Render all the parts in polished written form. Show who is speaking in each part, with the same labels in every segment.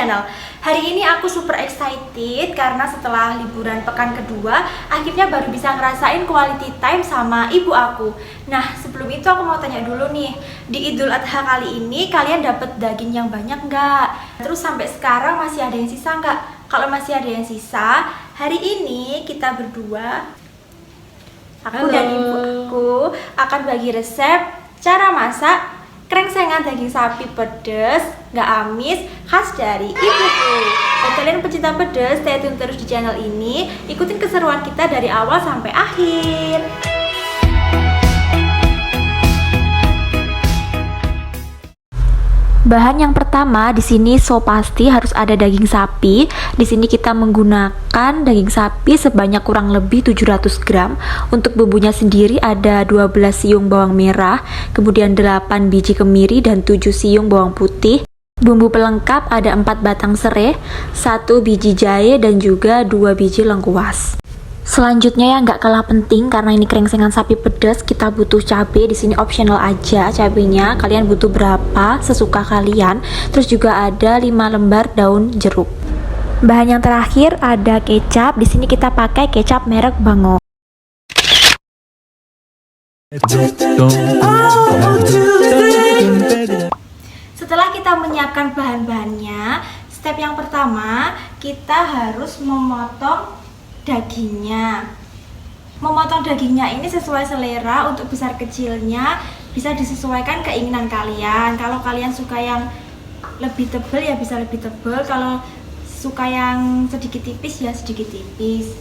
Speaker 1: channel. Hari ini aku super excited karena setelah liburan pekan kedua akhirnya baru bisa ngerasain quality time sama ibu aku. Nah, sebelum itu aku mau tanya dulu nih, di Idul Adha kali ini kalian dapat daging yang banyak nggak? Terus sampai sekarang masih ada yang sisa nggak? Kalau masih ada yang sisa, hari ini kita berdua, aku dan ibu aku, akan bagi resep cara masak krengsengan daging sapi pedas, nggak amis, khas dari ibuku. Buat kalian pecinta pedas, stay tune terus di channel ini. Ikutin keseruan kita dari awal sampai akhir. Bahan yang pertama di sini pasti harus ada daging sapi. Di sini kita menggunakan daging sapi sebanyak kurang lebih 700 gram. Untuk bumbunya sendiri ada 12 siung bawang merah, kemudian 8 biji kemiri dan 7 siung bawang putih. Bumbu pelengkap ada 4 batang serai, 1 biji jahe dan juga 2 biji lengkuas. Selanjutnya yang nggak kalah penting karena ini krengsengan sapi pedas, kita butuh cabai. Di sini optional aja cabenya. Kalian butuh berapa sesuka kalian. Terus juga ada 5 lembar daun jeruk. Bahan yang terakhir ada kecap. Di sini kita pakai kecap merek Bango. Setelah kita menyiapkan bahan-bahannya, step yang pertama kita harus memotong dagingnya. Memotong dagingnya ini sesuai selera, untuk besar kecilnya bisa disesuaikan keinginan kalian. Kalau kalian suka yang lebih tebal ya bisa lebih tebal, kalau suka yang sedikit tipis ya sedikit tipis.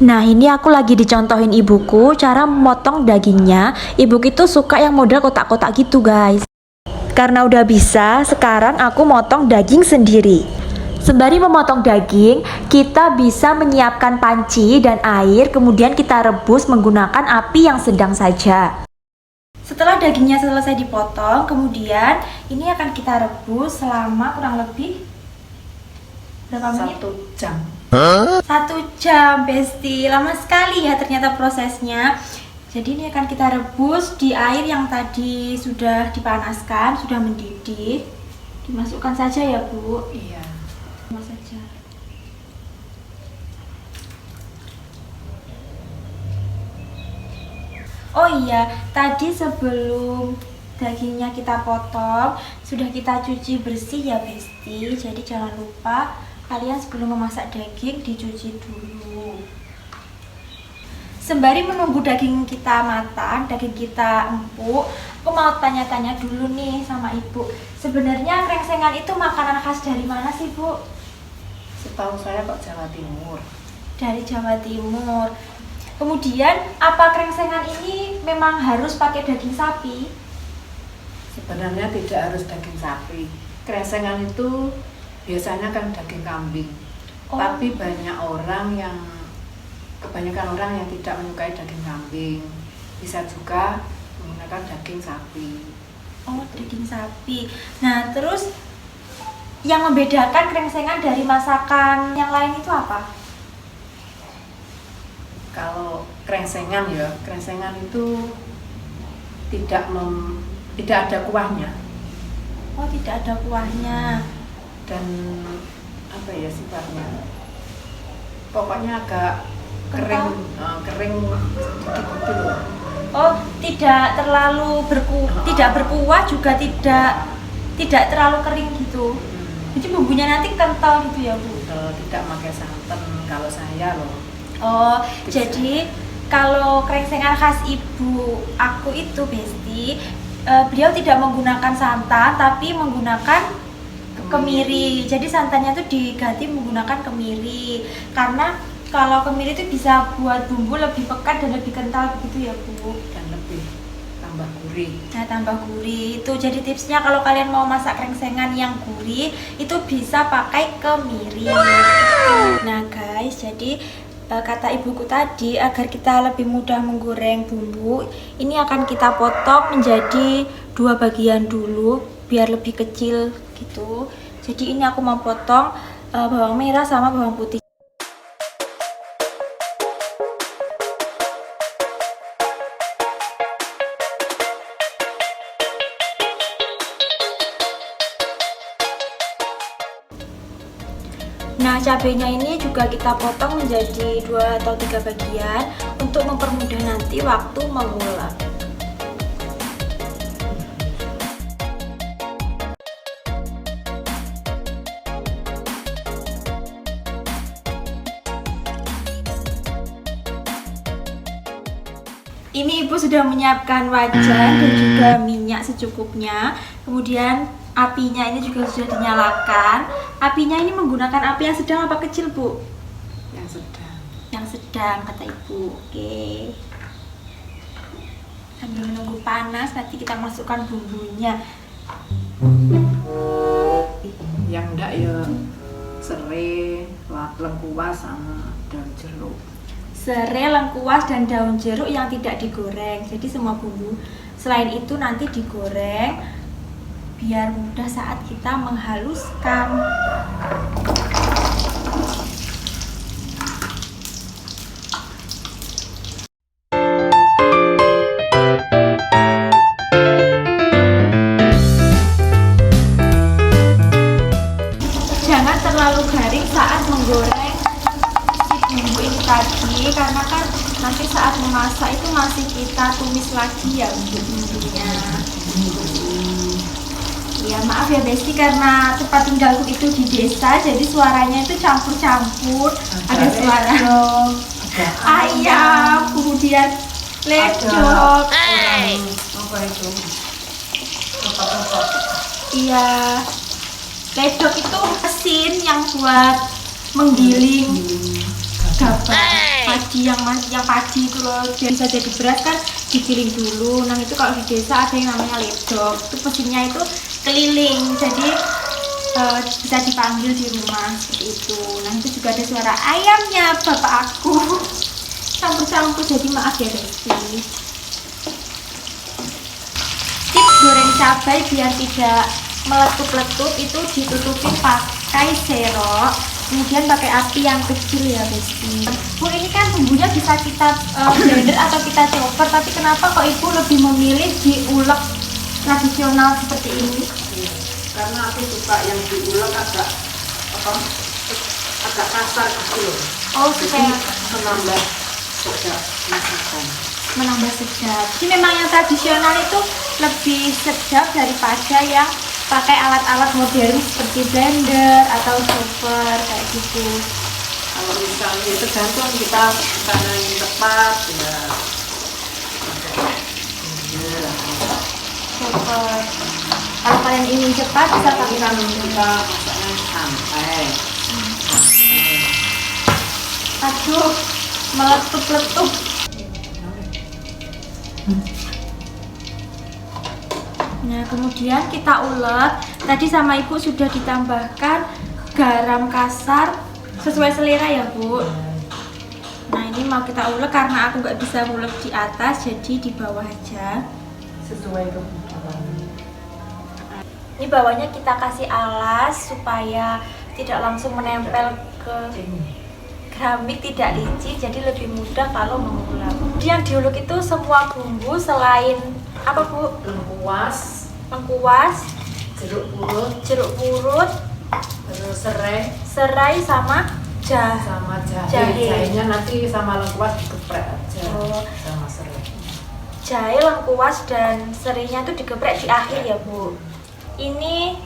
Speaker 1: Nah, ini aku lagi dicontohin ibuku cara memotong dagingnya. Ibuku itu suka yang model kotak-kotak gitu guys. Karena udah bisa, sekarang aku motong daging sendiri. Sembari memotong daging, kita bisa menyiapkan panci dan air, kemudian kita rebus menggunakan api yang sedang saja. Setelah dagingnya selesai dipotong, kemudian ini akan kita rebus selama kurang lebih berapa menit?
Speaker 2: 1 jam.
Speaker 1: 1 jam, Besti. Lama sekali ya ternyata prosesnya. Jadi ini akan kita rebus di air yang tadi sudah dipanaskan, sudah mendidih. Dimasukkan saja ya, Bu.
Speaker 2: Iya.
Speaker 1: Saja. Oh iya, tadi sebelum dagingnya kita potong sudah kita cuci bersih ya Besti. Jadi jangan lupa kalian sebelum memasak daging dicuci dulu. Sembari menunggu daging kita matang, daging kita empuk, aku mau tanya-tanya dulu nih sama ibu. Sebenarnya krengsengan itu makanan khas dari mana sih, Bu?
Speaker 2: Setahu saya kok Jawa Timur.
Speaker 1: Dari Jawa Timur. Kemudian apa krengsengan ini memang harus pakai daging sapi?
Speaker 2: Sebenarnya tidak harus daging sapi. Krengsengan itu biasanya kan daging kambing.
Speaker 1: Oh.
Speaker 2: Tapi kebanyakan orang yang tidak menyukai daging kambing. Bisa juga menggunakan daging sapi.
Speaker 1: Oh, daging sapi. Nah, terus yang membedakan krengsengan dari masakan yang lain itu apa?
Speaker 2: Kalau krengsengan itu tidak ada kuahnya.
Speaker 1: Oh, tidak ada kuahnya.
Speaker 2: Dan apa ya sifatnya? Pokoknya agak kering sedikit gitu loh.
Speaker 1: Oh, tidak terlalu tidak berkuah juga tidak terlalu kering gitu. Jadi bumbunya nanti kental gitu ya, Bu?
Speaker 2: Tidak pakai santan kalau saya loh.
Speaker 1: Oh, jadi kalau krengsengan khas ibu aku itu Besti, beliau tidak menggunakan santan tapi menggunakan kemiri. Jadi santannya tuh diganti menggunakan kemiri. Karena kalau kemiri itu bisa buat bumbu lebih pekat dan lebih kental begitu ya, Bu?
Speaker 2: Dan lebih tambah gurih.
Speaker 1: Nah, tambah gurih. Itu jadi tipsnya kalau kalian mau masak krengsengan yang gurih itu bisa pakai kemiri. Nah, guys, jadi kata ibuku tadi agar kita lebih mudah menggoreng bumbu, ini akan kita potong menjadi 2 bagian dulu biar lebih kecil gitu. Jadi ini aku mau potong bawang merah sama bawang putih. Nah, cabenya ini juga kita potong menjadi 2 atau 3 bagian untuk mempermudah nanti waktu mengulek. Ini ibu sudah menyiapkan wajan dan juga minyak secukupnya. Kemudian apinya ini juga sudah dinyalakan. Apinya ini menggunakan api yang sedang apa kecil, Bu?
Speaker 2: Yang sedang.
Speaker 1: Yang sedang, kata ibu. Oke. Sambil menunggu panas, nanti kita masukkan bumbunya.
Speaker 2: Yang enggak ya serai, lengkuas sama daun jeruk.
Speaker 1: Serai, lengkuas, dan daun jeruk yang tidak digoreng. Jadi semua bumbu selain itu nanti digoreng biar mudah saat kita menghaluskan. Jangan terlalu garing saat menggoreng bumbu ini tadi, karena kan nanti saat memasak itu masih kita tumis lagi ya bumbunya. Ya maaf ya Besti, karena tempat tinggalku itu di desa, jadi suaranya itu campur-campur. Ada suara ayam, kemudian ledok.
Speaker 2: Apa itu?
Speaker 1: Iya, ledok itu mesin yang buat menggiling gabah padi, yang padi itu loh, bisa jadi beras kan digiling dulu. Nah itu kalau di desa ada yang namanya ledok, itu mesinnya itu keliling, jadi bisa dipanggil di rumah seperti itu. Nah itu juga ada suara ayamnya bapak aku campur-campur, jadi maaf ya Besti. Tips goreng cabai biar tidak meletup-letup itu ditutupin pakai serok, kemudian pakai api yang kecil ya Besti. Bu, ini kan bumbunya bisa kita blender atau kita chopper, tapi kenapa kok ibu lebih memilih diulek tradisional seperti ini?
Speaker 2: Karena aku suka yang diulek agak kasar gitu loh.
Speaker 1: Oh, supaya
Speaker 2: menambah sedap masakan.
Speaker 1: Menambah sedap. Jadi memang yang tradisional itu lebih sedap daripada yang pakai alat-alat modern seperti blender atau chopper kayak gitu.
Speaker 2: Kalau misalnya itu tergantung kita karena yang tepat ya.
Speaker 1: Chopper. Kalau kalian ingin cepat bisa pakai
Speaker 2: Kan
Speaker 1: blender.
Speaker 2: kita masaknya santai.
Speaker 1: Aduh, meletup-letup. Nah, kemudian kita ulek. Tadi sama ibu sudah ditambahkan garam kasar sesuai selera ya Bu. Nah, ini mau kita ulek karena aku nggak bisa ulek di atas, jadi di bawah aja.
Speaker 2: Sesuai kebutuhan.
Speaker 1: Ini bawahnya kita kasih alas supaya tidak langsung menempel ke keramik, tidak licin, jadi lebih mudah kalau mengulek. Yang diulek itu semua bumbu selain apa Bu? Lengkuas, jeruk purut,
Speaker 2: terus
Speaker 1: serai sama jahe.
Speaker 2: Jahenya nanti sama lengkuas digeprek aja.
Speaker 1: Oh.
Speaker 2: Sama serai.
Speaker 1: Jahe, lengkuas, dan serainya itu digeprek di akhir ya Bu. Ini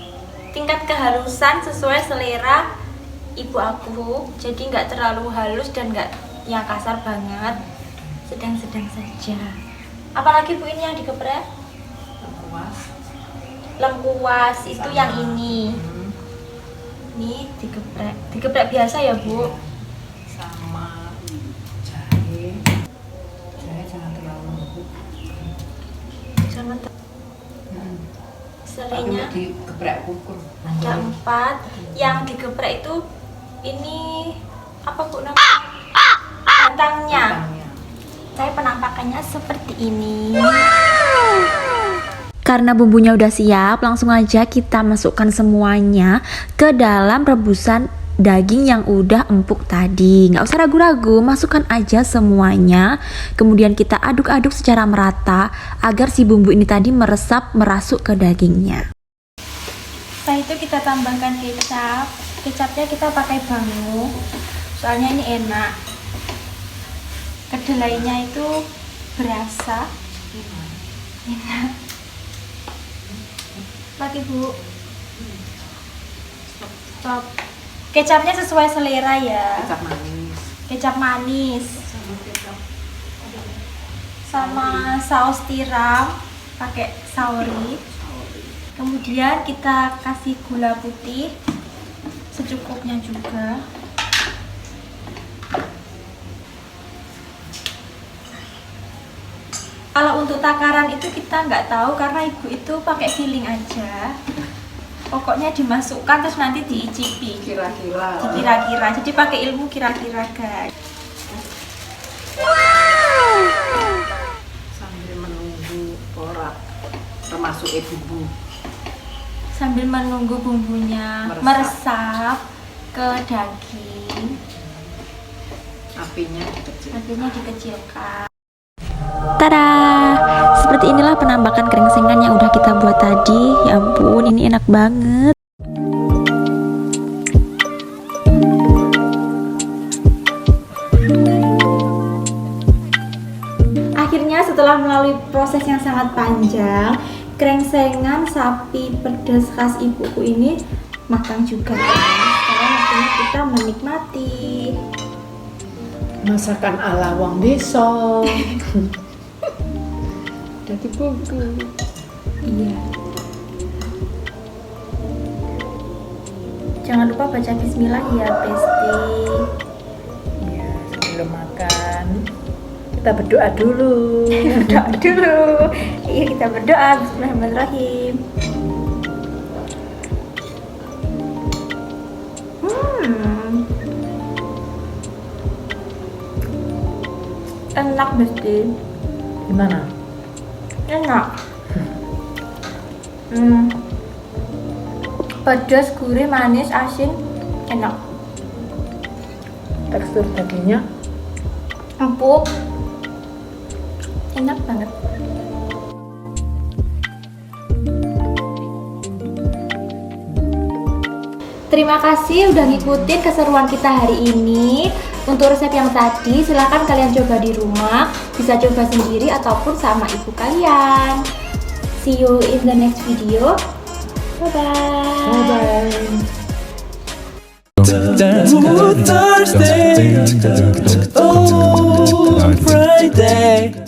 Speaker 1: tingkat kehalusan sesuai selera ibu aku, jadi nggak terlalu halus dan nggak yang kasar banget, sedang-sedang saja. Apalagi Bu ini yang digeprek? Lengkuas itu yang ini. Ini digeprek biasa ya Bu.
Speaker 2: Sama jahe jangan terlalu lembut.
Speaker 1: Jangan
Speaker 2: Tapi
Speaker 1: serainya
Speaker 2: digeprek ukur.
Speaker 1: ada 4. Yang digeprek itu ini apa Bu namanya? Batangnya. Saya penampakannya seperti ini.
Speaker 3: Karena bumbunya udah siap, langsung aja kita masukkan semuanya ke dalam rebusan daging yang udah empuk tadi. Nggak usah ragu-ragu, masukkan aja semuanya. Kemudian kita aduk-aduk secara merata agar si bumbu ini tadi meresap, merasuk ke dagingnya.
Speaker 1: Setelah itu kita tambahkan kecap Kecapnya kita pakai bango, soalnya ini enak. Kedelainya itu berasa enak. Lagi Bu. Stop. Kecapnya sesuai selera ya.
Speaker 2: Kecap manis.
Speaker 1: Kecap manis
Speaker 2: Sama kecap.
Speaker 1: sama saus tiram pakai saori. Kemudian kita kasih gula putih secukupnya juga. Kalau untuk takaran itu kita nggak tahu karena ibu itu pakai feeling aja. Pokoknya dimasukkan terus nanti diicipi.
Speaker 2: Kira-kira.
Speaker 1: Kira-kira. Jadi pakai ilmu kira-kira, guys.
Speaker 2: Sambil menunggu porak termasuk bumbu.
Speaker 1: Sambil menunggu bumbunya meresap ke daging.
Speaker 2: Apinya dikecil.
Speaker 1: Apinya dikecilkan.
Speaker 3: Tada! Seperti inilah penampakan krengsengan yang udah kita buat tadi. Ya ampun, ini enak banget.
Speaker 1: Akhirnya setelah melalui proses yang sangat panjang, krengsengan sapi pedas khas ibuku ini matang juga. Sekarang waktunya kita menikmati.
Speaker 2: Masakan ala wong desa. Dadi bumbu.
Speaker 1: Iya. Jangan lupa baca bismillah ya, Besti.
Speaker 2: Iya, sebelum makan kita berdoa dulu.
Speaker 1: Berdoa dulu. Iya, kita berdoa. Bismillahirrahmanirrahim. Enak, Besti.
Speaker 2: Gimana?
Speaker 1: Enak. Pedas, gurih, manis, asin, enak.
Speaker 2: Tekstur dagingnya
Speaker 1: Empuk, enak banget. Terima kasih udah ngikutin keseruan kita hari ini. Untuk resep yang tadi silahkan kalian coba di rumah, bisa coba sendiri ataupun sama ibu kalian. See you in the next video. Bye bye.
Speaker 4: Thursday, oh Friday.